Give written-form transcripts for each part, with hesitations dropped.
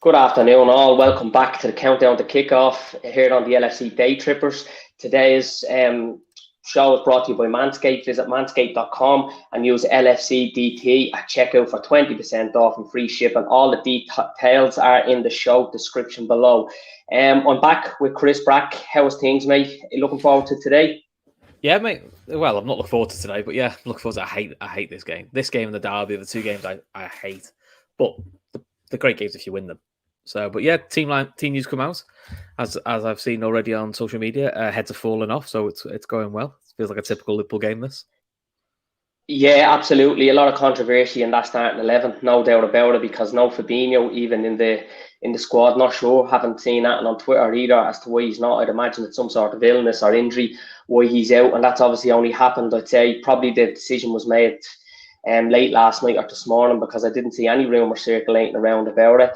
Good afternoon, all. Welcome back to the countdown to kickoff here on the LFC Daytrippers. Today's show is brought to you by Manscaped. Visit manscaped.com and use LFCDT at checkout for 20% off and free shipping. All the details are in the show description below. I'm back with Chris Brack. How's things, mate? Looking forward to today? Yeah, mate. Well, I'm not looking forward to today, but yeah, looking forward to. I hate this game. This game and the derby are the two games I hate. But the great games if you win them. So, but yeah, team news come out as I've seen already on social media. Heads are falling off, so it's going well. It feels like a typical Liverpool game. This. Yeah, absolutely. A lot of controversy in that starting 11, no doubt about it. Because no Fabinho even in the squad. Not sure. Haven't seen that on Twitter either as to why he's not. I'd imagine it's some sort of illness or injury why he's out, and that's obviously only happened. I'd say probably the decision was made late last night or this morning, because I didn't see any rumour circulating around about it.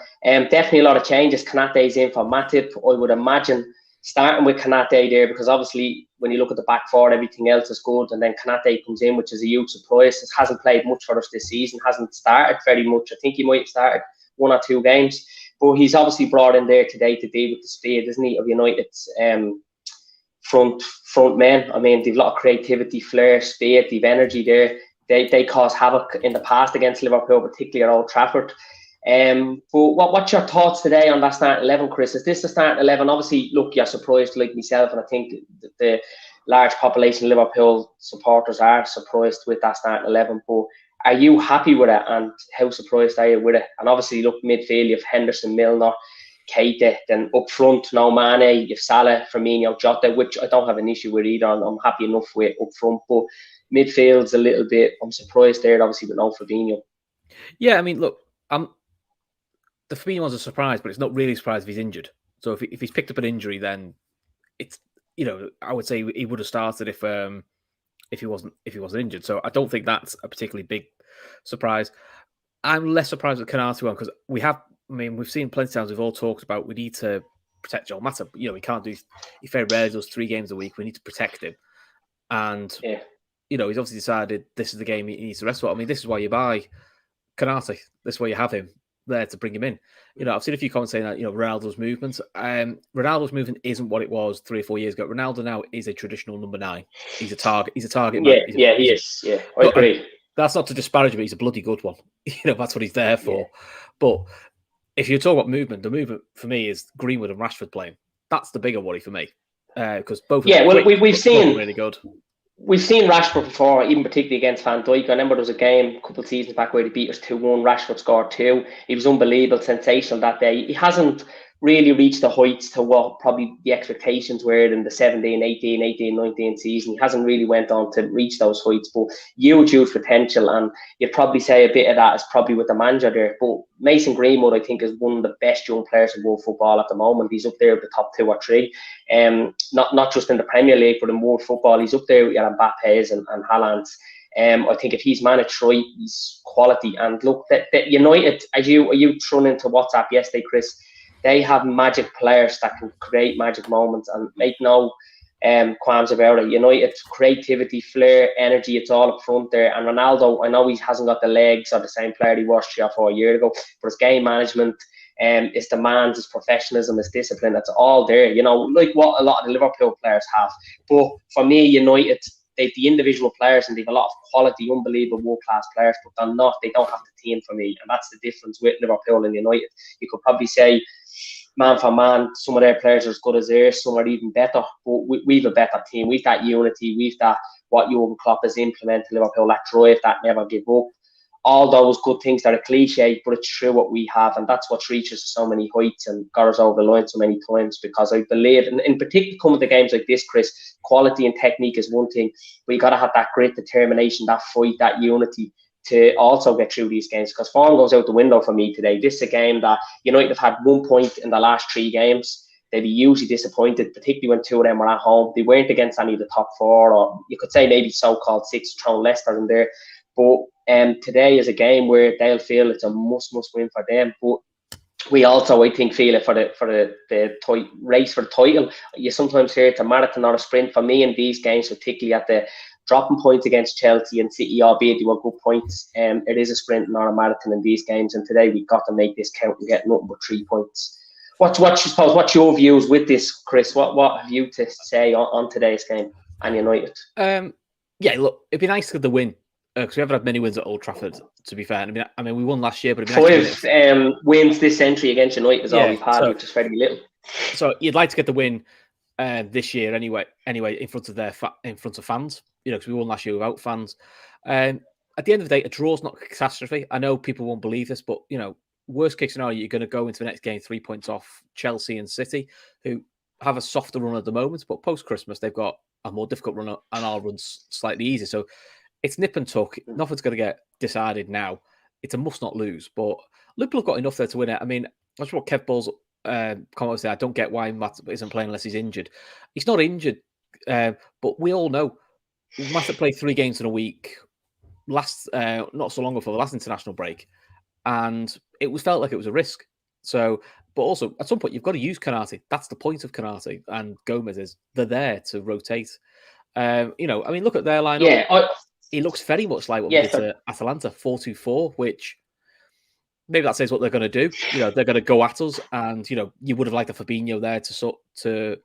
Definitely a lot of changes. Kanate's in for Matip. I would imagine starting with Kanate there, because obviously when you look at the back four, everything else is good, and then Kanate comes in, which is a huge surprise. It hasn't played much for us this season, hasn't started very much. I think he might have started 1 or 2 games, but he's obviously brought in there today to deal with the speed, isn't he, of United's front men. I mean, they've a lot of creativity, flair, speed, they've energy there. They caused havoc in the past against Liverpool, particularly at Old Trafford. But what's your thoughts today on that starting 11, Chris? Is this the starting 11? Obviously, look, you're surprised like myself, and I think the large population of Liverpool supporters are surprised with that starting 11. But are you happy with it, and how surprised are you with it? And obviously, look, midfield, you have Henderson, Milner, Keita, then up front, no Mane, you have Salah, Firmino, Jota, which I don't have an issue with either. I'm happy enough with up front, but midfield's a little bit, I'm surprised there, obviously, with no Fabinho. Yeah, I mean, look, the Fabinho one's a surprise, but it's not really a surprise if he's injured. So if he's picked up an injury, then it's, I would say he would have started if he wasn't injured. So I don't think that's a particularly big surprise. I'm less surprised with Kanate one, because we've seen plenty of times, we've all talked about we need to protect Joel Matip. We can't do, he very rarely does 3 games a week. We need to protect him. And yeah. He's obviously decided this is the game he needs to rest for. I mean, this is why you buy Kanate. This is why you have him there to bring him in. I've seen a few comments saying that, Ronaldo's movement. Ronaldo's movement isn't what it was 3 or 4 years ago. Ronaldo now is a traditional number 9. He's a target. He's a target man. He is. Yeah, I agree. That's not to disparage him, but he's a bloody good one. That's what he's there for. Yeah. But if you talk about movement, the movement for me is Greenwood and Rashford playing. That's the bigger worry for me. Because both of them are quick, we've seen really good. We've seen Rashford before, even particularly against Van Dijk. I remember there was a game a couple of seasons back where they beat us 2-1. Rashford scored 2. He was unbelievable, sensational that day. He hasn't really reached the heights to what probably the expectations were in the 17, 18, 19 season. He hasn't really went on to reach those heights, but huge potential. And you'd probably say a bit of that is probably with the manager there. But Mason Greenwood, I think, is one of the best young players in world football at the moment. He's up there with the top 2 or 3. Not just in the Premier League, but in world football. He's up there with your Mbappe's and Haaland's. I think if he's managed right, he's quality. And look, that United, are you thrown into WhatsApp yesterday, Chris? They have magic players that can create magic moments, and make no qualms about it. United, creativity, flair, energy, it's all up front there. And Ronaldo, I know he hasn't got the legs of the same player he was 3 or 4 years ago, but his game management, his demands, his professionalism, his discipline, it's all there, like what a lot of the Liverpool players have. But for me, United, they've the individual players, and they've a lot of quality, unbelievable world-class players, but they don't have the team for me. And that's the difference with Liverpool and United. You could probably say, man for man, some of their players are as good as theirs, some are even better, but we've a better team. We've that unity, we've that what Jurgen Klopp has implemented Liverpool, that drive, that never give up. All those good things that are cliche, but it's true what we have, and that's what reaches so many heights and got us over the line so many times. Because I believe, and in particular coming to games like this, Chris, quality and technique is one thing, but you got to have that grit, determination, that fight, that unity to also get through these games, because form goes out the window for me today. This is a game that United have had 1 point in the last 3 games. They'd be hugely disappointed, particularly when 2 of them were at home. They weren't against any of the top 4, or you could say maybe so-called 6, throwing Leicester in there. But today is a game where they'll feel it's a must win for them. But we also, I think, feel it for the race for the title. You sometimes hear it's a marathon or a sprint. For me, in these games, particularly at the dropping points against Chelsea and City, albeit they were good points, it is a sprint, not a marathon in these games. And today we've got to make this count and get nothing but 3 points. What's your views with this, Chris? What have you to say on today's game and United? Yeah, look, it'd be nice to get the win because we haven't had many wins at Old Trafford. To be fair, I mean, we won last year, but it'd be nice 5 wins this century against United is all we've had, which is very little. So you'd like to get the win this year, anyway, in front of fans. You know, because we won last year without fans. At the end of the day, a draw's not a catastrophe. I know people won't believe this, but you know, worst case scenario, you're going to go into the next game 3 points off Chelsea and City, who have a softer run at the moment, but post Christmas they've got a more difficult run, and our run's slightly easier. So it's nip and tuck. Nothing's going to get decided now. It's a must not lose. But Liverpool have got enough there to win it. I mean, that's what Kev Ball's comment said. I don't get why Matt isn't playing unless he's injured. He's not injured, but we all know Matt played 3 games in a week not so long before the last international break, and it was felt like it was a risk. So, but also at some point you've got to use Konate. That's the point of Konate and Gomez is they're there to rotate. You know, I mean, look at their lineup. Yeah, it looks very much like what we did to Atalanta, 4-2-4, which maybe that says what they're going to do. You know, they're going to go at us, and you know, you would have liked a Fabinho there to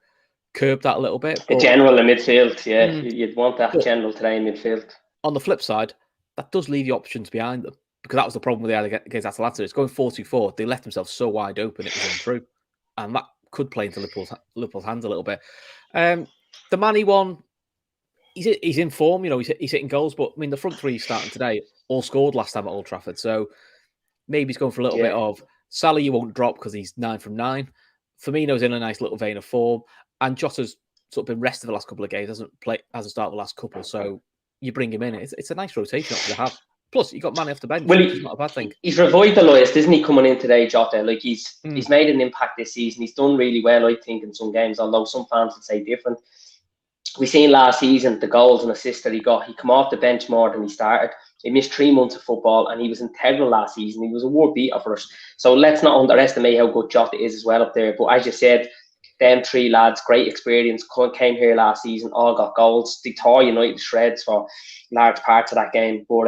curb that a little bit. The general in midfield, yeah, you'd want that general today in midfield. On the flip side, that does leave you options behind them, because that was the problem they had against Atalanta. It's going 4-2-4. They left themselves so wide open, it was untrue, and that could play into Liverpool's hands a little bit. The Manny one, he's in form. You know, he's hitting goals, but I mean, the front three starting today all scored last time at Old Trafford, so maybe he's going for a little bit of Salah. You won't drop because he's 9 from 9. Firmino's in a nice little vein of form, and Jota's sort of been rested the last couple of games. Hasn't started the last couple, so you bring him in. It's a nice rotation option to have. Plus, you got Manny off the bench, which is not a bad thing. He's revitalised, isn't he, coming in today, Jota? Like he's made an impact this season. He's done really well, I think, in some games, although some fans would say different. We seen last season the goals and assists that he got. He come off the bench more than he started. He missed 3 months of football, and he was integral last season. He was a world beater for us. So let's not underestimate how good Jota is as well up there. But as you said, them 3 lads, great experience, came here last season, all got goals. They tore United shreds for large parts of that game. But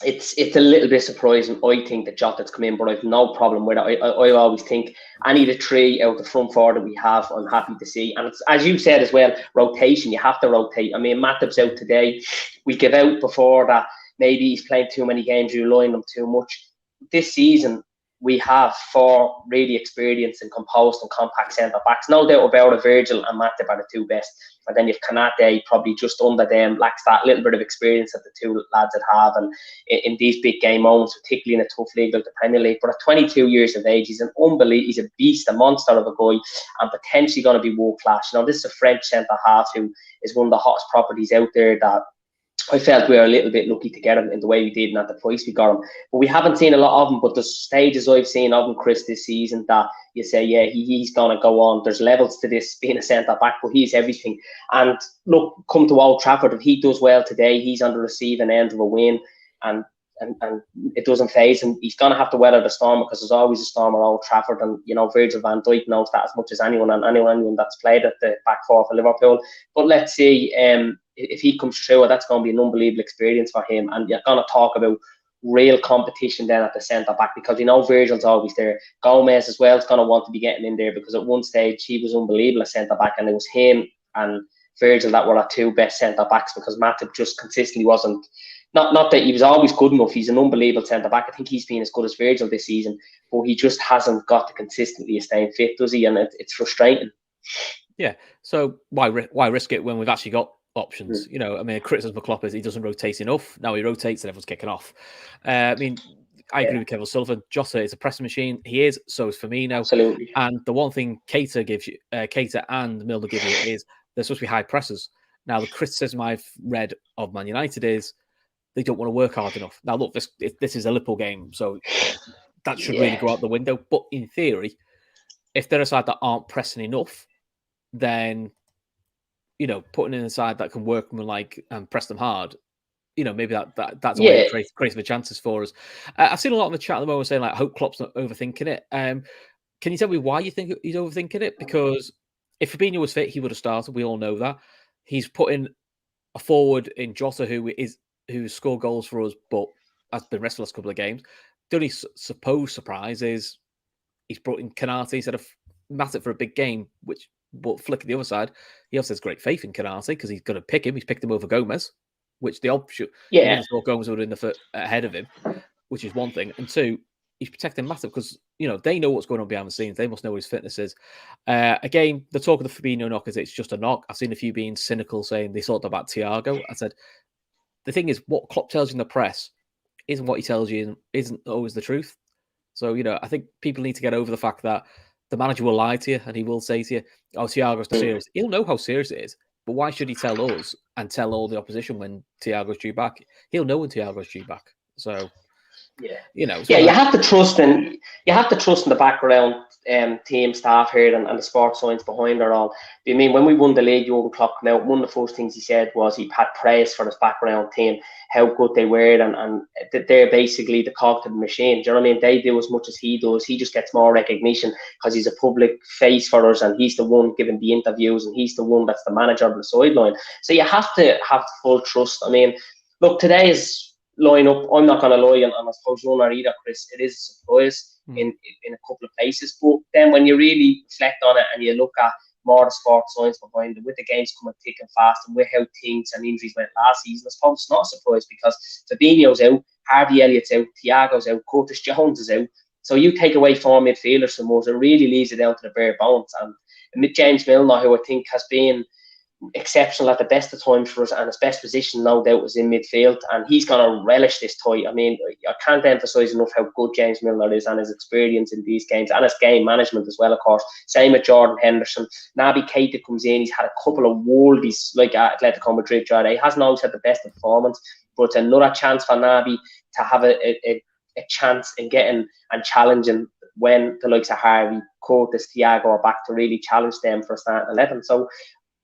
it's a little bit surprising, I think, that Jota's come in, but I've no problem with it. I always think any of the 3 out the front 4 that we have, I'm happy to see. And it's, as you said as well, rotation. You have to rotate. I mean, Matip's out today. We give out before that maybe he's playing too many games, you rely on him too much. This season, we have 4 really experienced and composed and compact centre-backs. No doubt about it, Virgil and Matip are the 2 best. And then you've Konate probably just under them, lacks that little bit of experience that the 2 lads that have. And in these big game moments, particularly in a tough league like the Premier League. But at 22 years of age, he's he's a beast, a monster of a guy, and potentially going to be world class. You know, this is a French centre-half who is one of the hottest properties out there that I felt we were a little bit lucky to get him in the way we did and at the price we got him. But we haven't seen a lot of him. But the stages I've seen of him, Chris, this season, that you say, yeah, he's going to go on. There's levels to this being a centre-back, but he's everything. And look, come to Old Trafford, if he does well today, he's on the receiving end of a win. And it doesn't faze him. He's going to have to weather the storm, because there's always a storm at Old Trafford. And, you know, Virgil van Dijk knows that as much as anyone, and anyone that's played at the back 4 for Liverpool. But let's see, if he comes through, that's going to be an unbelievable experience for him. And you're going to talk about real competition then at the centre-back, because you know Virgil's always there. Gomez as well is going to want to be getting in there, because at one stage he was unbelievable at centre-back, and it was him and Virgil that were our 2 best centre-backs, because Matip just consistently wasn't. Not that he was always good enough. He's an unbelievable centre-back. I think he's been as good as Virgil this season, but he just hasn't got the consistency of staying fit, does he? And it's frustrating. Yeah. So why risk it when we've actually got options? You know, I mean, criticism of Klopp is he doesn't rotate enough. Now he rotates and everyone's kicking off. I mean, I agree with Kevin Sullivan. Jota is a pressing machine. He is. So is Firmino. Absolutely. And the one thing Keita and Milner give you is they're supposed to be high pressers. Now, the criticism I've read of Man United is they don't want to work hard enough. Now, look, this is a Liverpool game, so that should really go out the window. But in theory, if they're a side that aren't pressing enough, then, you know, putting in a side that can work them and press them hard maybe that's a way of creating the chances for us. I've seen a lot in the chat at the moment saying, like, I hope Klopp's not overthinking it. Can you tell me why you think he's overthinking it? Because if Fabinho was fit, he would have started. We all know that. He's put in a forward in Jota who scored goals for us, but has been restless a couple of games. The only supposed surprise is he's brought in Canate instead of Matip for a big game, but flicking the other side, he also has great faith in Canate because he's going to pick him. He's picked him over Gomez, which the option, he would have thought Gomez would have been ahead of him, which is one thing. And two, he's protecting Matip because, they know what's going on behind the scenes. They must know what his fitness is. Again, the talk of the Fabinho knock is it's just a knock. I've seen a few being cynical saying they thought about Thiago. I said, the thing is, what Klopp tells you in the press isn't what he tells you, isn't always the truth. So, I think people need to get over the fact that the manager will lie to you and he will say to you, oh, Thiago's too serious. He'll know how serious it is. But why should he tell us and tell all the opposition when Thiago's due back? He'll know when Thiago's due back. So, you have to trust in the background team staff here and the sports science behind it all. I mean, when we won the league, Jurgen Klopp came out. One of the first things he said was he had praise for his background team, how good they were, and they're basically the cog to the machine. Do you know what I mean? They do as much as he does. He just gets more recognition because he's a public face for us, and he's the one giving the interviews, and he's the one that's the manager of the sideline. So you have to have full trust. I mean, look, today's lineup, I'm not going to lie, and I suppose you're not either, Chris, it is a surprise in a couple of places. But then when you really reflect on it and you look at more the sports science behind it, with the games coming thick and fast and with how things and injuries went last season, I suppose it's not a surprise because Fabinho's out, Harvey Elliott's out, Thiago's out, Curtis Jones is out. So you take away 4 midfielders from us, it really leaves it down to the bare bones. And James Milner, who I think has been exceptional at the best of times for us, and his best position no doubt was in midfield, and he's going to relish this tie. I mean, I can't emphasise enough how good James Milner is and his experience in these games and his game management as well, of course. Same with Jordan Henderson. Naby Keita comes in, he's had a couple of worldies like at Atletico Madrid. He hasn't always had the best performance, but it's another chance for Naby to have a chance in getting and challenging when the likes of Harvey, Curtis, Thiago are back to really challenge them for a starting 11. So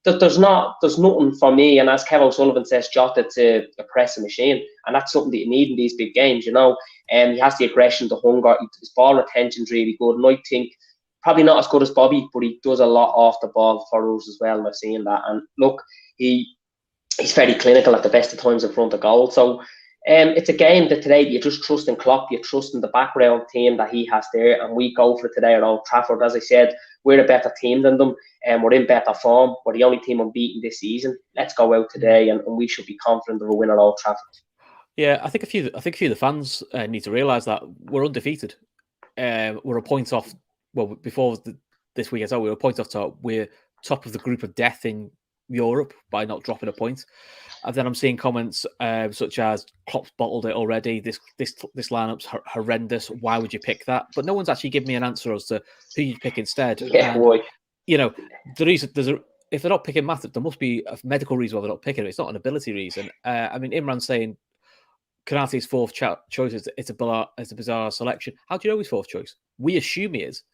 there's nothing for me, and as Kev O'Sullivan says, Jota to a pressing machine, and that's something that you need in these big games, he has the aggression, the hunger, his ball retention's really good, and I think probably not as good as Bobby, but he does a lot off the ball for us as well, and I've seen that. And look, he's very clinical at the best of times in front of goal. So it's a game that today you just trust in Klopp, you trust in the background team that he has there, and we go for it today at Old Trafford. As I said, we're a better team than them, and we're in better form. We're the only team unbeaten this season. Let's go out today, and we should be confident of a win at Old Trafford. Yeah, I think a few of the fans need to realise that we're undefeated. We're a point off. Well, before this weekend, we were a point off top. We're top of the group of death in Europe by not dropping a point. And then I'm seeing comments such as Klopp's bottled it already. This lineup's horrendous. Why would you pick that? But no one's actually given me an answer as to who you'd pick instead. Yeah, boy. The reason if they're not picking Matip, there must be a medical reason why they're not picking him. It's not an ability reason. I mean, Imran's saying Konate's fourth choice. It's a bizarre selection. How do you know he's fourth choice? We assume he is,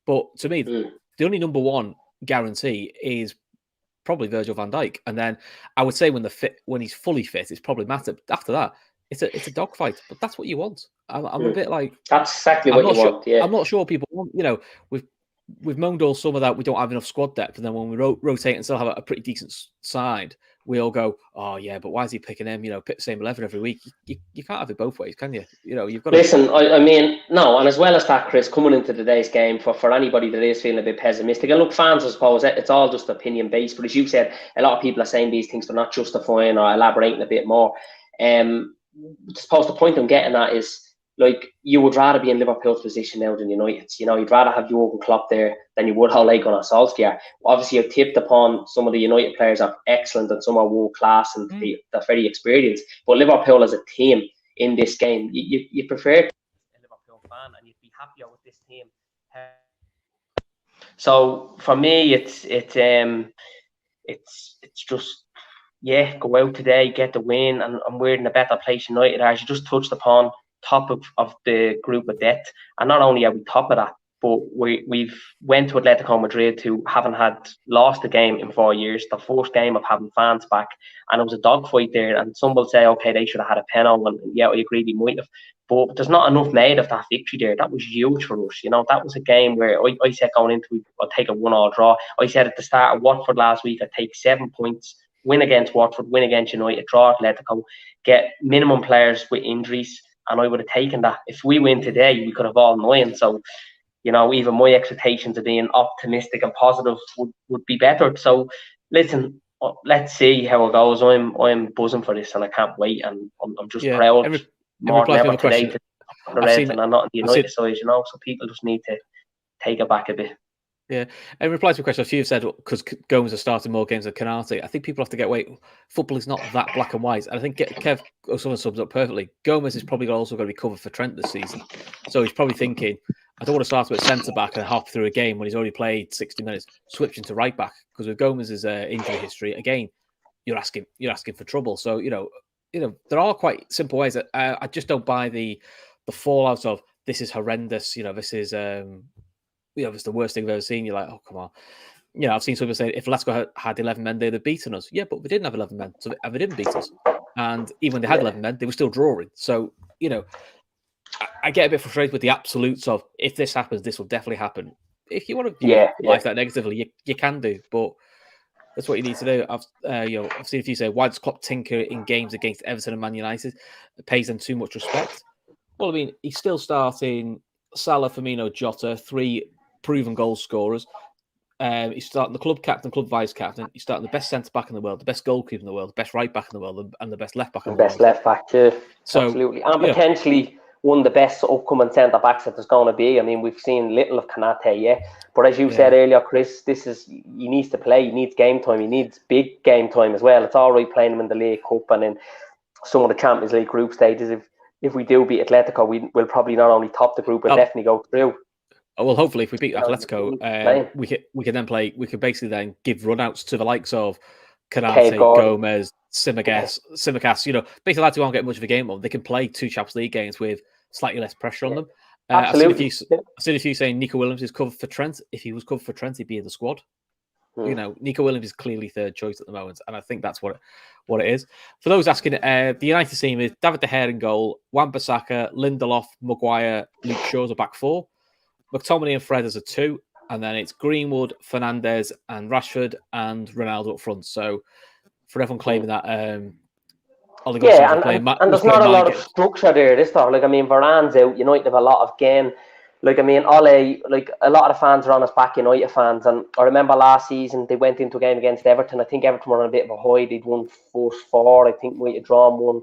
but to me, the only number one guarantee is probably Virgil van Dijk, and then I would say when he's fully fit, it's probably Matip. After that, it's a dogfight, but that's what you want. I'm a bit like that's exactly what you want. Yeah, I'm not sure people want. We've moaned all summer that we don't have enough squad depth, and then when we rotate and still have a pretty decent side, we all go, oh yeah, but why is he picking him? Pick the same 11 every week. You can't have it both ways, can you? You've got to listen. I mean, no, and as well as that, Chris, coming into today's game for anybody that is feeling a bit pessimistic, and look, fans, I suppose it's all just opinion based. But as you said, a lot of people are saying these things for not justifying or elaborating a bit more. I suppose the point I'm getting at is, like, you would rather be in Liverpool's position now than United's. You'd rather have Jurgen Klopp there than you would Ole Gunnar Solskjaer. Obviously, you've tipped upon some of the United players are excellent and some are world class and they're very experienced. But Liverpool as a team in this game, you prefer to be a Liverpool fan and you'd be happier with this team. So for me, it's just, go out today, get the win, and we're in a better place. United, as you just touched upon, top of the group of death, and not only are we top of that, but we've went to Atletico Madrid, who haven't had lost a game in 4 years, the first game of having fans back, and it was a dogfight there. And some will say, okay, they should have had a penalty, and yeah, I agree, they might have. But there's not enough made of that victory there. That was huge for us. That was a game where I said going into it, I'll take a 1-1 draw. I said at the start of Watford last week, I'd take 7 points, win against Watford, win against United, draw Atletico, get minimum players with injuries, and I would have taken that. If we win today, we could have all 9. So, even my expectations of being optimistic and positive would be better. So, listen, let's see how it goes. I'm buzzing for this, and I can't wait. And I'm just proud more than ever today to the Reds, and I'm not on the United side, So people just need to take it back a bit. Yeah, in reply to a question, a few have said because Gomez has started more games than Canate. I think people have to get away. Football is not that black and white. And I think Kev someone sums up perfectly. Gomez is probably also going to be covered for Trent this season. So he's probably thinking, I don't want to start with centre back and hop through a game when he's already played 60 minutes, switching to right back. Because with Gomez's injury history, again, you're asking for trouble. So there are quite simple ways that I just don't buy the fallout of this is horrendous. This is it's the worst thing I've ever seen. You're like, oh, come on. I've seen some people say if Lasco had 11 men, they'd have beaten us. Yeah, but we didn't have 11 men, so they didn't beat us. And even when they had 11 men, they were still drawing. So, I get a bit frustrated with the absolutes of if this happens, this will definitely happen. If you want to view life that negatively, you can do, but that's what you need to do. I've seen a few say, why does Klopp tinker in games against Everton and Man United? It pays them too much respect. Well, I mean, he's still starting Salah, Firmino, Jota, 3 proven goal scorers. He's starting the club captain, club vice captain. He's starting the best centre back in the world, the best goalkeeper in the world, the best right back in the world, and the best left back in the world. Best left back too. So, absolutely, and potentially one of the best upcoming centre backs that there's going to be. I mean, we've seen little of Canate, but as you said earlier, Chris, he needs to play. He needs game time. He needs big game time as well. It's all right playing him in the League Cup and in some of the Champions League group stages. If we do beat Atletico, we'll probably not only top the group, but definitely go through. Well, hopefully, if we beat Atletico, we can then play. We can basically then give runouts to the likes of Canate, Gomez, Simicas. Basically, lads who won't get much of a game on, they can play 2 Champions League games with slightly less pressure on them. Absolutely. I've seen a few saying Nico Williams is covered for Trent. If he was covered for Trent, he'd be in the squad. Nico Williams is clearly third choice at the moment, and I think that's what it is. For those asking, the United team is David De Gea in goal, Wan-Bissaka, Lindelof, Maguire, Luke Shaw's a back 4. McTominay and Fred as a 2, and then it's Greenwood, Fernandes, and Rashford, and Ronaldo up front. So for everyone claiming that, and there's not a lot of structure there this time. Varane's out. United have a lot of gain. Ole, a lot of the fans are on us back, United fans, and I remember last season they went into a game against Everton. I think Everton were on a bit of a high. They'd won 4-4. I think might have drawn 1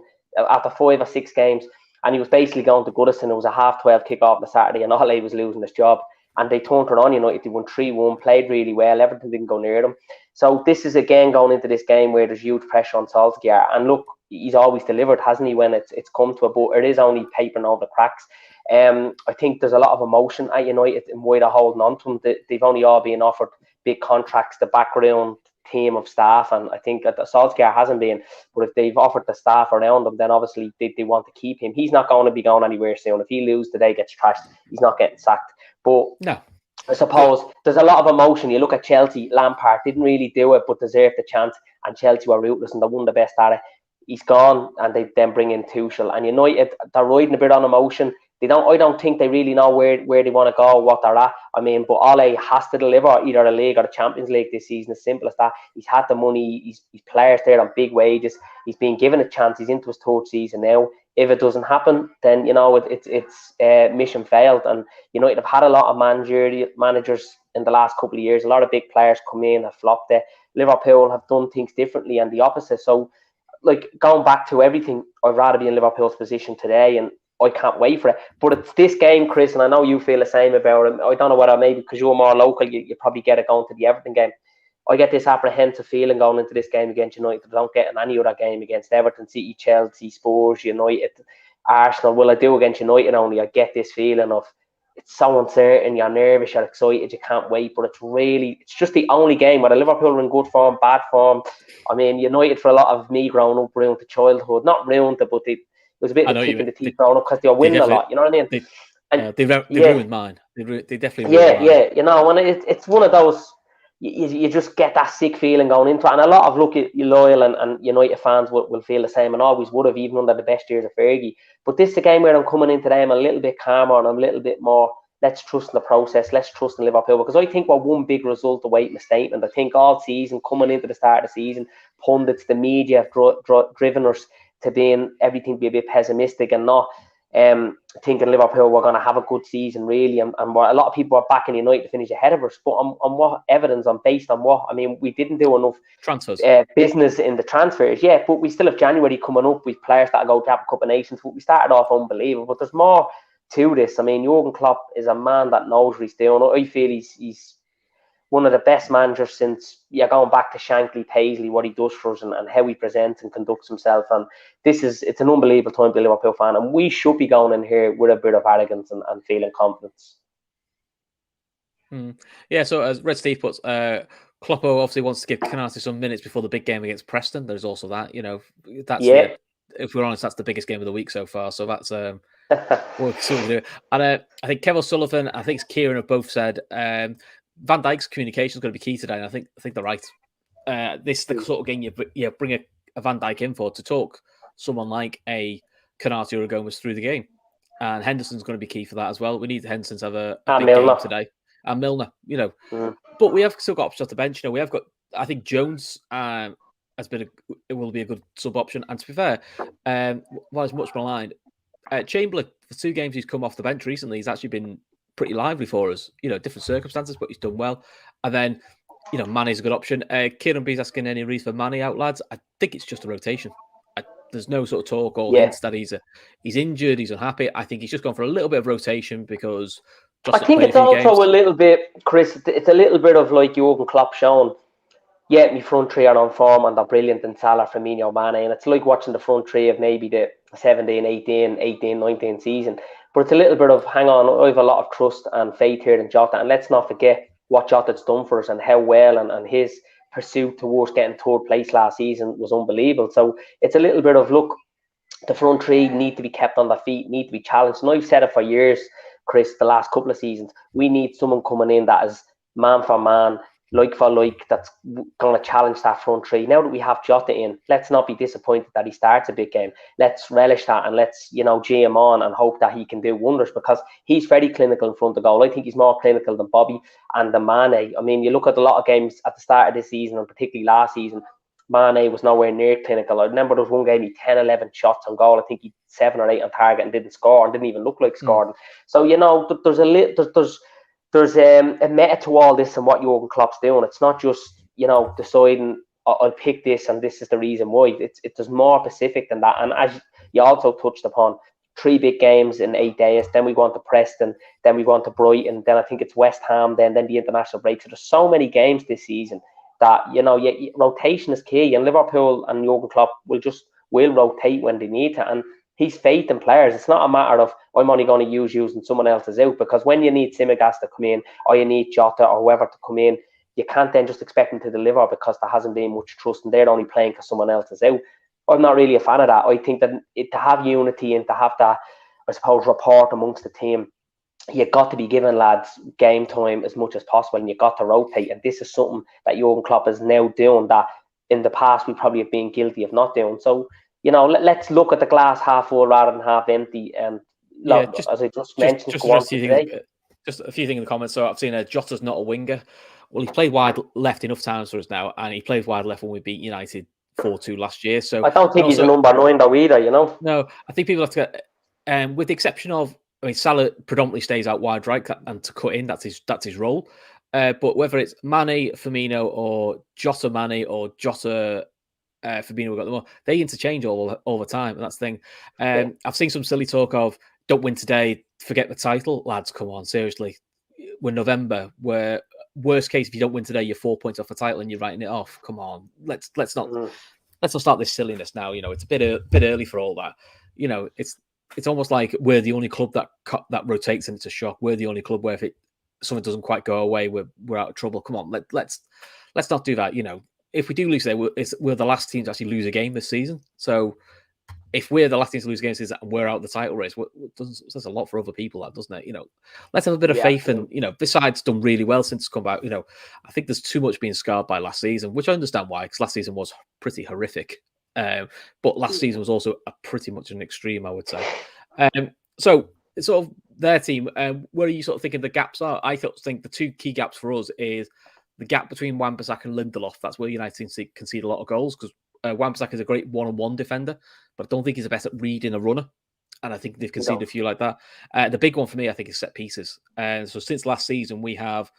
after 5 or 6 games. And he was basically going to Goodison. It was a 12:30 kick-off on the Saturday, and Ole was losing his job. And they turned it on United. They won 3-1, played really well. Everton didn't go near them. So this is again going into this game where there's huge pressure on Solskjaer. And look, he's always delivered, hasn't he, when it's come to it? But it is only papering over the cracks. I think there's a lot of emotion at United and why they're holding on to him. They've only all been offered big contracts, the background team of staff, and I think that the Solskjaer hasn't been, but if they've offered the staff around him, then obviously they want to keep him. He's not going to be going anywhere soon. If he loses today, gets trashed, he's not getting sacked. But no, I suppose there's a lot of emotion. You look at Chelsea, Lampard didn't really do it but deserved the chance, and Chelsea were ruthless and they won the best at it. He's gone, and they then bring in Tuchel, and United, they're riding a bit on emotion. I don't think they really know where they want to go, what they're at. I mean, but Ole has to deliver either a league or the Champions League this season. As simple as that. He's had the money. He's players there on big wages. He's been given a chance. He's into his 3rd season now. If it doesn't happen, then it's mission failed. And United have had a lot of managers in the last couple of years. A lot of big players come in, have flopped there. Liverpool have done things differently and the opposite. So, going back to everything, I'd rather be in Liverpool's position today, and I can't wait for it. But it's this game, Chris, and I know you feel the same about it. I don't know whether maybe because you're more local, you probably get it going to the Everton game. I get this apprehensive feeling going into this game against United. I don't get in any other game against Everton, City, Chelsea, Spurs, United, Arsenal. Will I do against United only? I get this feeling of it's so uncertain, you're nervous, you're excited, you can't wait. But it's just the only game where Liverpool are in good form, bad form. I mean, United for a lot of me growing up ruined the childhood. Not ruined it, but it was a bit of a kick in the teeth growing up because they were winning a lot, you know what I mean? They ruined mine. They definitely really are. Yeah. You know, and it's one of those. You just get that sick feeling going into it, and a lot of loyal and United fans will feel the same, and always would have, even under the best years of Fergie. But this is the game where I'm coming into them a little bit calmer, and I'm a little bit more, let's trust in the process, let's trust in Liverpool, because I think we're one big result away from a statement. I think all season, coming into the start of the season, pundits, the media have driven us to being everything be a bit pessimistic and not thinking Liverpool were going to have a good season, really, and a lot of people are backing United to finish ahead of us. But on what evidence? Based on what? I mean, we didn't do enough transfers, business in the transfers, yeah. But we still have January coming up with players that go to have a Cup of Nations. But we started off unbelievable. But there's more to this. I mean, Jurgen Klopp is a man that knows what he's doing. I feel he's one of the best managers since going back to Shankly, Paisley, what he does for us and how he presents and conducts himself. And it's an unbelievable time to be a Liverpool fan. And we should be going in here with a bit of arrogance and feeling confidence. Yeah, so as Red Steve puts, Kloppo obviously wants to give Canati some minutes before the big game against Preston. There's also that, that's if we're honest, that's the biggest game of the week so far. So that's we'll do. And I think Kevin Sullivan, I think Kieran have both said Van Dijk's communication is going to be key today, and I think they're right. This is the sort of game you bring a Van Dijk in for, to talk someone like a Canati or a Gomez through the game, and Henderson's going to be key for that as well. We need Henderson to have a big game today, and Milner, But we have still got options off the bench. We have got, I think Jones it will be a good sub option, and to be fair, while it's much maligned, Chamberlain, for 2 games he's come off the bench recently, he's actually been pretty lively for us. Different circumstances, but he's done well. And then, Mane's a good option. Kieran B's asking any reason for Mane out, lads. I think it's just a rotation. There's no sort of talk or hints that he's injured, he's unhappy. I think he's just gone for a little bit of rotation because I think it's also a little bit, Chris, it's a little bit of like Jurgen Klopp showing, my front three are on form and they're brilliant in Salah, Firmino, Mane. And it's like watching the front three of maybe the 17, 18, 19 season. But it's a little bit of, hang on, I have a lot of trust and faith here in Jota. And let's not forget what Jota's done for us and how well and his pursuit towards getting 3rd place last season was unbelievable. So it's a little bit of, look, the front three need to be kept on their feet, need to be challenged. And I've said it for years, Chris, the last couple of seasons. We need someone coming in that is man for man, like for like, that's going to challenge that front three. Now that we have Jota in, let's not be disappointed that he starts a big game. Let's relish that and let's, G him on and hope that he can do wonders, because he's very clinical in front of goal. I think he's more clinical than Bobby and the Mane. I mean, you look at a lot of games at the start of this season, and particularly last season, Mane was nowhere near clinical. I remember there was one game he 10, 11 shots on goal. I think he 7 or 8 on target and didn't score and didn't even look like scoring. So, there's a meta to all this and what Jurgen Klopp's doing. It's not just, deciding I'll pick this and this is the reason why. There's more specific than that. And as you also touched upon, 3 big games in 8 days. Then we go on to Preston. Then we go on to Brighton. Then I think it's West Ham. Then the international break. So there's so many games this season that, rotation is key. And Liverpool and Jurgen Klopp will rotate when they need to. And he's faith in players. It's not a matter of, I'm only going to use you and someone else is out, because when you need Simigas to come in or you need Jota or whoever to come in, you can't then just expect them to deliver because there hasn't been much trust and they're only playing because someone else is out. I'm not really a fan of that. I think that to have unity and to have that, I suppose, rapport amongst the team, you've got to be giving lads game time as much as possible and you've got to rotate. And this is something that Jurgen Klopp is now doing that in the past we probably have been guilty of not doing. So, let's look at the glass half full rather than half empty. And as I just mentioned, just a few things in the comments. So I've seen Jota's not a winger. Well, he's played wide left enough times for us now, and he played wide left when we beat United 4-2 last year. So I don't think he's a number 9 though either, No, I think people have to get, with the exception of, Salah predominantly stays out wide right and to cut in, that's his role. But whether it's Mane, Firmino, or Jota Mane, or Jota Firmino, we've got them all. They interchange all the time, and that's the thing. I've seen some silly talk of don't win today, forget the title. Lads, come on, seriously. We're November. Where worst case, if you don't win today, you're 4 points off the title and you're writing it off. Come on, let's not start this silliness now. It's a bit early for all that. It's almost like we're the only club that rotates and it's a shock. We're the only club where if something doesn't quite go away, we're out of trouble. Come on, let's not do that. If we do lose today, we're the last team to actually lose a game this season. So if we're the last team to lose games and we're out of the title race, says a lot for other people, that doesn't it? You know, let's have a bit of faith. And, you know, this side's done really well since it's come back. You know, I think there's too much being scarred by last season, which I understand why, because last season was pretty horrific. But last season was also pretty much an extreme, I would say. So it's sort of their team. Where are you sort of thinking the gaps are? I think the two key gaps for us is the gap between Wan-Bissaka and Lindelof. That's where United concede a lot of goals, because Wan-Bissaka is a great one-on-one defender, but I don't think he's the best at reading a runner. And I think they've conceded a few like that. The big one for me, I think, is set pieces. And so since last season, we have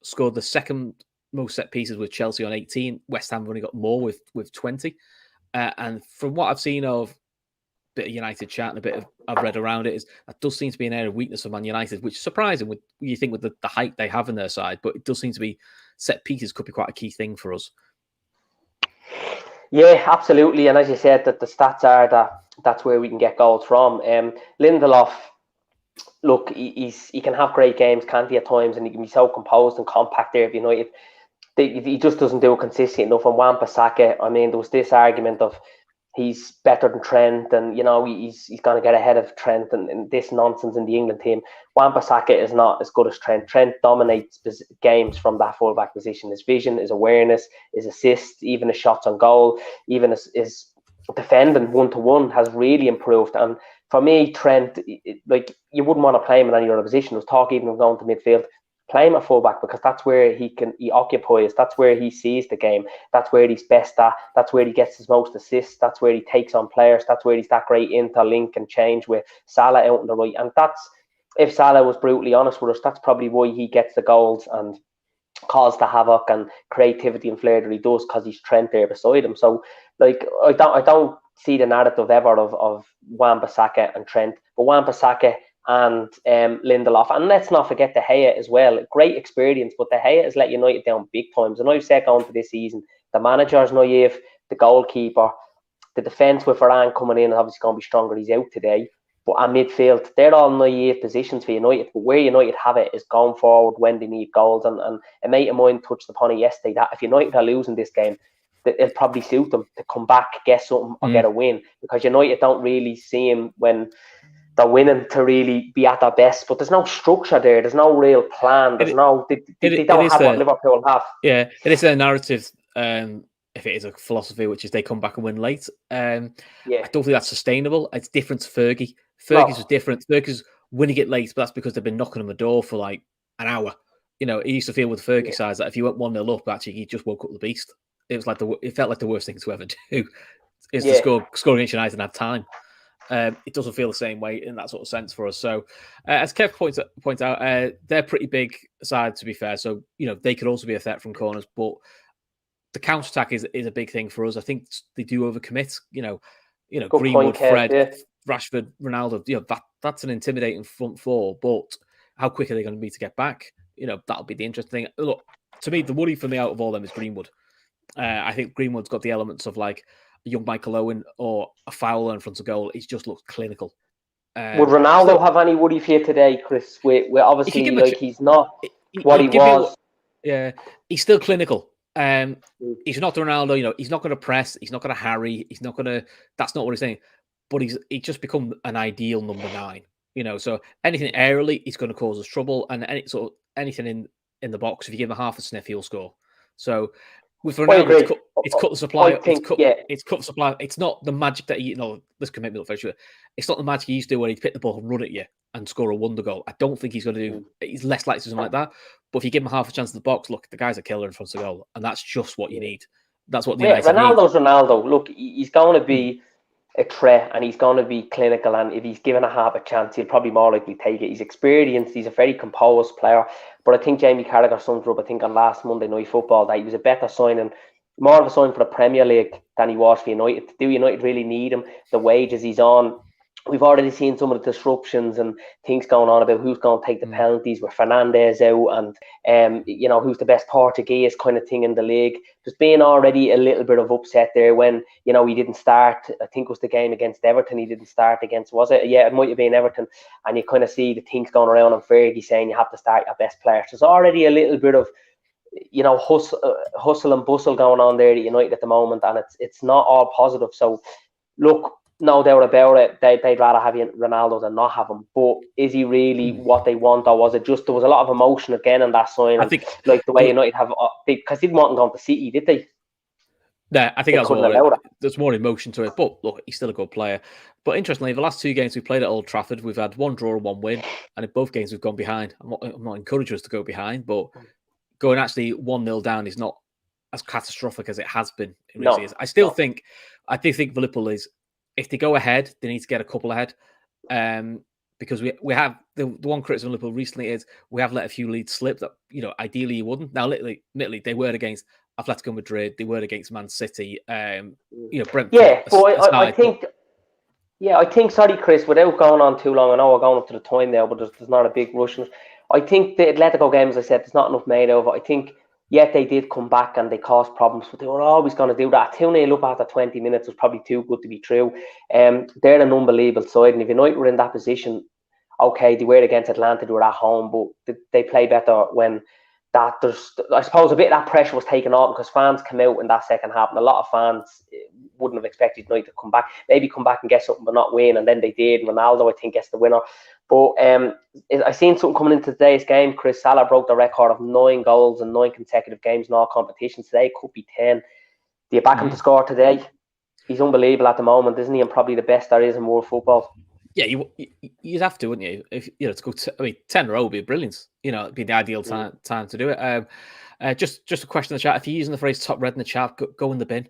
scored the second most set pieces with Chelsea on 18. West Ham have only got more with 20. And from what I've seen of a bit of United chat and a bit of I've read around it, is that does seem to be an area of weakness of Man United, which is surprising with you think with the height they have in their side, but it does seem to be set pieces could be quite a key thing for us. Yeah, absolutely. And as you said, that the stats are that's where we can get goals from. Lindelof, look, he can have great games, can't he, at times, and he can be so composed and compact there. If United, he just doesn't do it consistently enough. And Wan-Bissaka, I mean, there was this argument of he's better than Trent, and you know he's going to get ahead of Trent, and this nonsense in the England team. Wan-Bissaka is not as good as Trent. Trent dominates games from that fullback position. His vision, his awareness, his assists, even his shots on goal, even his defending 1-to-1 has really improved. And for me, Trent, like you wouldn't want to play him in any other position. There was talk even of going to midfield. Play him at fullback, because that's where he occupies. That's where he sees the game. That's where he's best at. That's where he gets his most assists. That's where he takes on players. That's where he's that great interlink and change with Salah out on the right. And that's, if Salah was brutally honest with us, that's probably why he gets the goals and cause the havoc and creativity and flair that he does, because he's Trent there beside him. So, like, I don't see the narrative ever of Wan-Bissaka and Trent, but Wan-Bissaka and Lindelof. And let's not forget De Gea as well. Great experience, but De Gea has let United down big times. And I've said going to this season, the manager's naive, the goalkeeper, the defence with Varane coming in is obviously going to be stronger. He's out today. But at midfield, they're all naive positions for United. But where United have it is going forward when they need goals. And a mate of mine touched upon it yesterday, that if United are losing this game, it'll probably suit them to come back, get something, or get a win. Because United don't really see him when they're winning to really be at their best, but there's no structure there. There's no real plan. They don't have what Liverpool have. Yeah, it is a narrative. If it is a philosophy, which is they come back and win late. I don't think that's sustainable. It's different to Fergie. Fergie's was different. Fergie's winning it late, but that's because they've been knocking on the door for like an hour. You know, he used to feel with Fergie sides that if you went 1-0 up, actually, he just woke up the beast. It was like it felt like the worst thing to ever do is to score against United and have time. It doesn't feel the same way in that sort of sense for us. So, as Kev points out, they're pretty big side, to be fair. So, you know, they could also be a threat from corners, but the counter attack is a big thing for us. I think they do overcommit. You know, Greenwood, Fred, Rashford, Ronaldo. You know, that's an intimidating front four. But how quick are they going to be to get back? You know, that'll be the interesting thing. Look, to me, the worry for me out of all them is Greenwood. I think Greenwood's got the elements of like a young Michael Owen or a Fowler in front of goal. He's just looks clinical. Would Ronaldo have any worry for you today, Chris? We're obviously like he's not what he was. He's still clinical. He's not Ronaldo. You know, he's not going to press. He's not going to harry. He's not going to. That's not what he's saying. But he's just become an ideal number 9. You know, so anything aerially, he's going to cause us trouble, and anything in the box, if you give him a half a sniff, he'll score. So with Ronaldo, it's cut the supply. It's cut the supply. It's not the magic that this can make me look very sure. It's not the magic he used to do where he'd pick the ball and run at you and score a wonder goal. I don't think he's going to do. He's less likely to do something like that. But if you give him half a chance in the box, look, the guy's a killer in front of goal, and that's just what you need. That's what the United Ronaldo's need. Ronaldo. Look, he's going to be a threat, and he's going to be clinical. And if he's given a half a chance, he'll probably more likely take it. He's experienced. He's a very composed player. But I think Jamie Carragher summed up, I think on last Monday Night Football, that he was a better signing, more of a sign for the Premier League than he was for United. Do United really need him? The wages he's on. We've already seen some of the disruptions and things going on about who's going to take the penalties with Fernandes out and, who's the best Portuguese kind of thing in the league. There's been already a little bit of upset there when, he didn't start. I think it was the game against Everton. He didn't start against, was it? Yeah, it might have been Everton. And you kind of see the things going around on Fergie saying you have to start your best players. There's already a little bit of, hustle and bustle going on there at United at the moment. And it's not all positive. So, look, no doubt about it. They'd rather have Ronaldo than not have him. But is he really what they want, or was it just there was a lot of emotion again in that signing? I think like the way United have, because they didn't want him going to City, did they? Yeah, I think They that's couldn't all. allow that. There's more emotion to it, but look, he's still a good player. But interestingly, the last 2 games we played at Old Trafford, we've had 1 draw and 1 win, and in both games we've gone behind. I'm not encouraging us to go behind, but going actually 1-0 down is not as catastrophic as it has been in recent years. I do think Liverpool is, if they go ahead, they need to get a couple ahead. Because we have the one criticism of Liverpool recently is we have let a few leads slip that ideally you wouldn't. Now, literally, they were against Atletico Madrid, they were against Man City. Brentford. Yeah, but I think. Yeah, I think. Sorry, Chris. Without going on too long, I know we're going up to the time now, but there's not a big rush. I think the Atletico game, as I said, there's not enough made of it. I think. Yet they did come back and they caused problems, but they were always going to do that. 2-0 up after 20 minutes was probably too good to be true. They're an unbelievable side, and if United were in that position, okay, they were against Atlanta, they were at home, but they play better when that I suppose a bit of that pressure was taken off because fans came out in that second half, and a lot of fans wouldn't have expected United to come back, maybe come back and get something but not win, and then they did. Ronaldo, I think, gets the winner. But I seen something coming into today's game. Chris, Salah broke the record of 9 goals in 9 consecutive games in all competitions. Today could be 10. Do you back him to score today? He's unbelievable at the moment, isn't he? And probably the best there is in world football. Yeah, you'd have to, wouldn't you? If to go, 10 in a row would be brilliant. It'd be the ideal time to do it. Just a question in the chat. If you're using the phrase "top red" in the chat, go in the bin.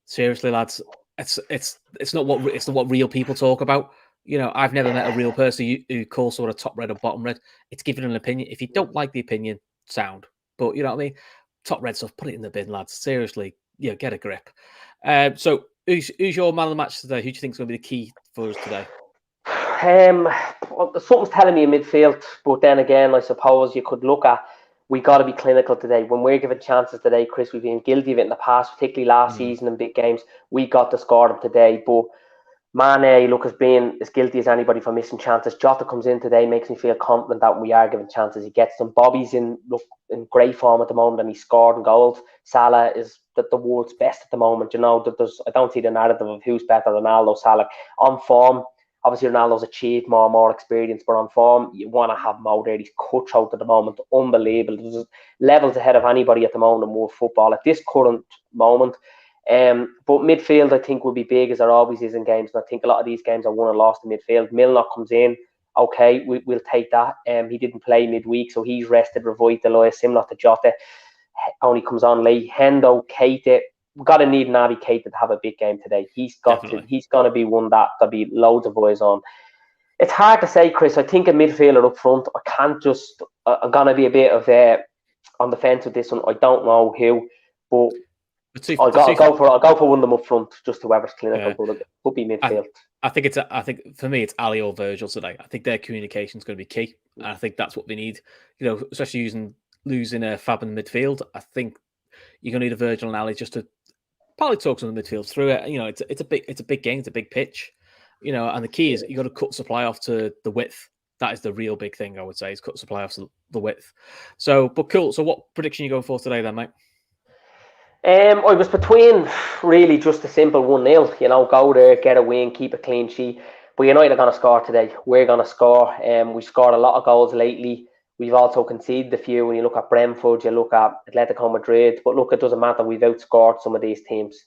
Seriously, lads, it's not what real people talk about. I've never met a real person who calls sort of top red or bottom red. It's giving an opinion. If you don't like the opinion, sound. But you know what I mean? Top red stuff, put it in the bin, lads. Seriously, get a grip. So who's your man of the match today? Who do you think is going to be the key for us today? Something's telling me in midfield, but then again, I suppose you could look at, we got to be clinical today. When we're given chances today, Chris, we've been guilty of it in the past, particularly last season in big games. We got to score them today, but Mane, look, has been as guilty as anybody for missing chances. Jota comes in today, makes me feel confident that when we are given chances, he gets them. Bobby's in great form at the moment, and he scored in goals. Salah is the world's best at the moment. I don't see the narrative of who's better, Ronaldo, Salah. On form, obviously Ronaldo's achieved more experience, but on form, you want to have Mo there. He's cutthroat at the moment, unbelievable. There's levels ahead of anybody at the moment in world football at this current moment. But midfield, I think, will be big, as there always is in games. And I think a lot of these games are won and lost in midfield. Milner comes in, okay, we'll take that. He didn't play midweek, so he's rested, revitalised, similar to Jota. Only comes on late. Hendo, Keita, we've got to need Naby Keita to have a big game today. He's going to be one that there'll be loads of boys on. It's hard to say, Chris. I think a midfielder up front, I can't just, I'm going to be a bit of on the fence with this one. I don't know who, but I'll go for one of them up front, just whoever's clinical, but it could be midfield. I think for me it's Ali or Virgil today. I think their communication is going to be key, and I think that's what we need. Especially losing Fab in the midfield. I think you're going to need a Virgil and Ali just to partly talk to the midfield through it. It's a big game, it's a big pitch. And the key is you got to cut supply off to the width. That is the real big thing, I would say, is cut supply off to the width. So, but cool. So, what prediction are you going for today, then, mate? I was between really just a simple 1-0, go there, get a win, keep a clean sheet. But United are going to score today. We're going to score. We've scored a lot of goals lately. We've also conceded a few. When you look at Brentford, you look at Atletico Madrid. But look, it doesn't matter. We've outscored some of these teams.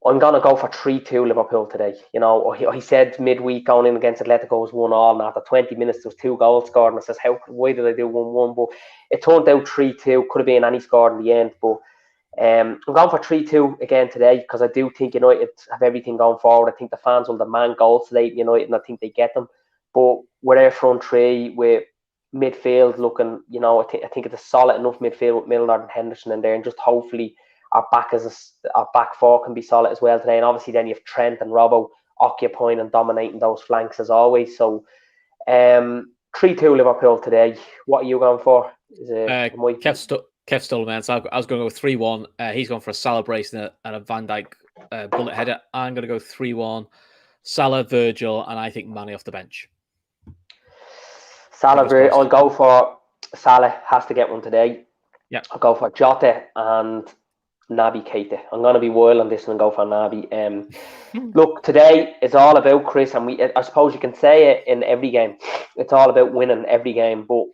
I'm going to go for 3-2 Liverpool today. He said midweek going in against Atletico was 1-1, and after 20 minutes there was 2 goals scored, and I says, why did I do 1-1? But it turned out 3-2. Could have been any score in the end, but I'm going for 3-2 again today, because I do think United have everything going forward. I think the fans will demand goals today, United, and I think they get them. But with our front three, with midfield looking, I think it's a solid enough midfield with Milner and Henderson in there, and just hopefully our back four can be solid as well today. And obviously then you have Trent and Robbo occupying and dominating those flanks as always. So 3-2 Liverpool today. What are you going for? Kev stole, man. So I was going to go 3-1. He's gone for a Salah brace and a Van Dijk bullet header. I'm going to go 3-1. Salah, Virgil, and I think Mane off the bench. I'll go for Salah. Has to get one today. Yeah. I'll go for Jota and Naby Keita. I'm going to be wild on this one and go for Naby. Look, today it's all about, Chris, and I suppose you can say it in every game. It's all about winning every game, but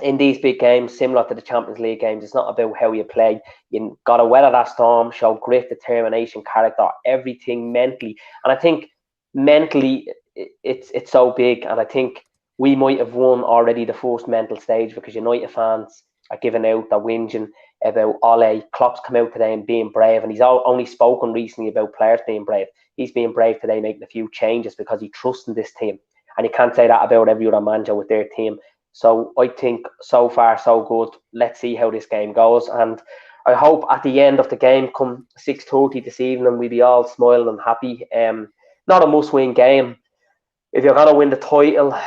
in these big games, similar to the Champions League games, it's not about how you play. You got to weather that storm, show grit, determination, character, everything mentally. And I think mentally, it's so big. And I think we might have won already the first mental stage because United fans are giving out, they're whinging about Ole. Klopp's come out today and being brave, and he's only spoken recently about players being brave. He's being brave today, making a few changes because he trusts in this team. And you can't say that about every other manager with their team. So I think so far so good. Let's see how this game goes, and I hope at the end of the game, come 6:30 this evening, we'll be all smiling and happy. Not a must-win game. If you're gonna win the title,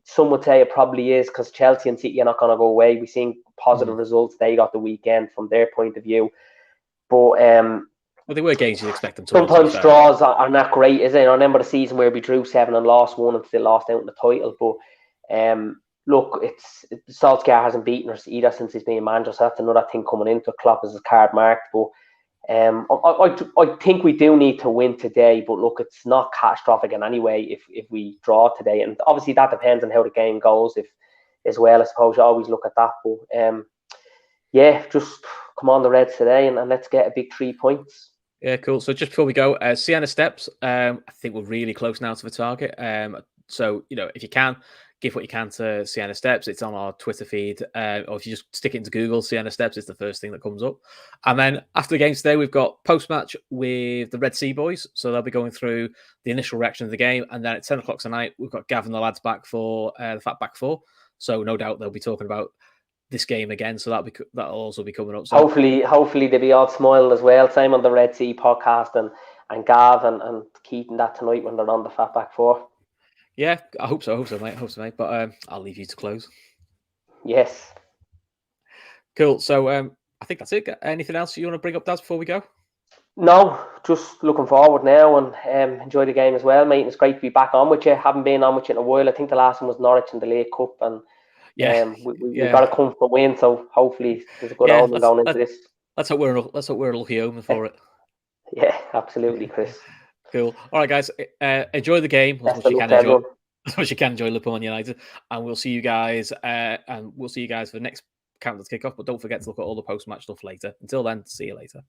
some would say it probably is, because Chelsea and City are not gonna go away. We've seen positive results they got the weekend from their point of view, but well, they were games you'd expect them to. Sometimes draws are not great, is it? I remember the season where we drew 7 and lost 1 and still lost out in the title, but look, Solskjaer hasn't beaten us either since he's been manager, so that's another thing coming into Klopp as his card marked. But I think we do need to win today, but look, it's not catastrophic in any way if we draw today. And obviously that depends on how the game goes if as well. I suppose you always look at that. But just come on the Reds today and let's get a big 3 points. Yeah, cool. So just before we go, Sienna Steps, I think we're really close now to the target. So, if you can, give what you can to Sienna Steps. It's on our Twitter feed, or if you just stick it into Google, Sienna Steps is the first thing that comes up. And then after the games today, we've got post-match with the Red Sea boys. So they'll be going through the initial reaction of the game. And then at 10 o'clock tonight, we've got Gav and the lads back for the Fat Back Four. So no doubt they'll be talking about this game again. So that'll also be coming up. So hopefully they'll be all smiling as well. Same on the Red Sea podcast and Gav and Keaton that tonight when they're on the Fat Back Four. Yeah, I hope so, mate. But I'll leave you to close. Yes. Cool. So I think that's it. Anything else you want to bring up, Daz, before we go? No, just looking forward now and enjoy the game as well, mate. It's great to be back on with you. Haven't been on with you in a while. I think the last one was Norwich in the League Cup, and we got a comfortable win. So hopefully there's a good omen going into this. Let's hope we're a lucky omen for it. Yeah, absolutely, Chris. Cool. All right, guys. Enjoy the game as much as you can enjoy Liverpool and United, and we'll see you guys. For the next countdown to kick off. But don't forget to look at all the post-match stuff later. Until then, see you later.